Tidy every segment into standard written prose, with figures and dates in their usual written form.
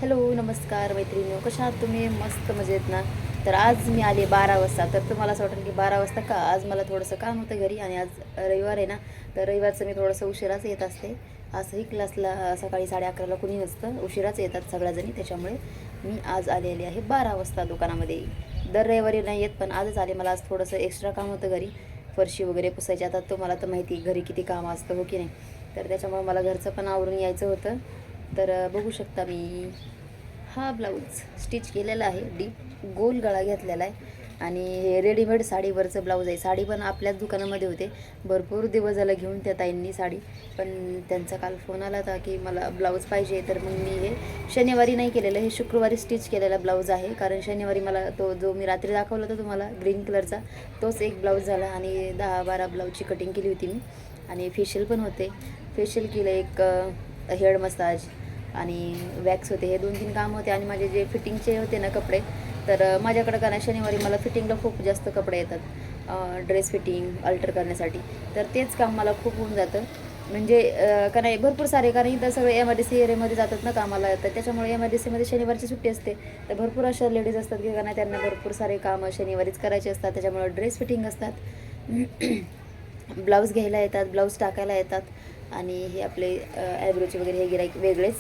Hello नमस्कार मैत्रिणी, कशा आहात तुम्ही? मस्त मजेत ना. तर आज मी आले 12 वाजता. तर तुम्हाला असं वाटेल की 12 वाजता का? आज मला थोडंसं काम होतं घरी आणि आज रविवार आहे ना. तर रविवारचं मी थोडंसं उशिराच येत असते. असंही क्लासला सकाळी 11:30ला कुणी नसतं, उशिराच येतात सगळ्याजणी. त्याच्यामुळे मी आज आलेली आहे 12 वाजता दुकानामध्ये. दर रविवारी नाही येत, पण आजच आले. मला आज थोडंसं एक्स्ट्रा काम होतं घरी, फरशी वगैरे पुसायची. आता तुम्हाला तर माहिती घरी किती कामं असतं, हो की नाही? तर त्याच्यामुळे मला घरचं पण आवरून यायचं होतं. तर बघू शकता मी हा ब्लाऊज स्टिच केलेला आहे. डीप गोल गळा घेतलेला आहे आणि हे रेडीमेड साडीवरचं ब्लाऊज आहे. साडी पण आपल्याच दुकानामध्ये होते. भरपूर दिवस झालं घेऊन त्या ताईंनी साडी, पण त्यांचा काल फोन आला होता की मला ब्लाऊज पाहिजे. तर मग मी हे शनिवारी नाही केलेलं, हे शुक्रवारी स्टिच केलेला ब्लाऊज आहे. कारण शनिवारी मला तो जो मी रात्री दाखवला होता तुम्हाला ग्रीन कलरचा, तोच एक ब्लाऊज झाला आणि 10-12 ब्लाऊजची कटिंग केली होती मी. आणि फेशियल पण होते. फेशियल केलं, एक हेड मसाज आणि वॅक्स होते. हे 2-3 काम होते. आणि माझे जे फिटिंगचे होते ना कपडे, तर माझ्याकडं का नाही शनिवारी मला फिटिंगला खूप जास्त कपडे येतात, ड्रेस फिटिंग अल्टर करण्यासाठी. तर तेच काम मला खूप होऊन जातं. म्हणजे का नाही भरपूर सारे, कारण इथं सगळे MIDC एरियामध्ये जातात ना कामाला. तर त्याच्यामुळे MIDCमध्ये शनिवारची सुट्टी असते. तर भरपूर अशा लेडीज असतात की का नाही त्यांना भरपूर सारे कामं शनिवारीच करायचे असतात. त्याच्यामुळे ड्रेस फिटिंग असतात, ब्लाऊज घ्यायला येतात, ब्लाऊज टाकायला येतात. आणि हे आपले ॲब्रोचे वगैरे हे गिराईक वेगळेच,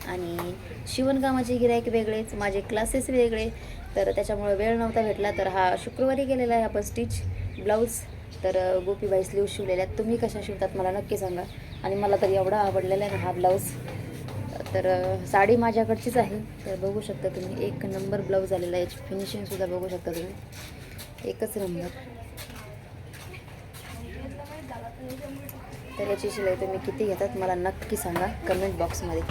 आणि शिवणकामाचे गिराईक वेगळेच, माझे क्लासेस वेगळे. तर त्याच्यामुळे वेळ नव्हता भेटला. तर हा शुक्रवारी गेलेला आहे आपण स्टिच ब्लाऊज. तर गोपीबाई स्लीव शिवलेल्या आहेत. तुम्ही कशा शिवतात मला नक्की सांगा. आणि मला तर एवढा आवडलेला आहे ना हा ब्लाऊज. तर साडी माझ्याकडचीच आहे. तर बघू शकता तुम्ही, एक नंबर ब्लाऊज आलेला आहे. याची फिनिशिंगसुद्धा बघू शकता तुम्ही, एकच नंबर. तर याची शिलाई तुम्ही किती घेतात मला नक्की सांगा कमेंट बॉक्समध्ये.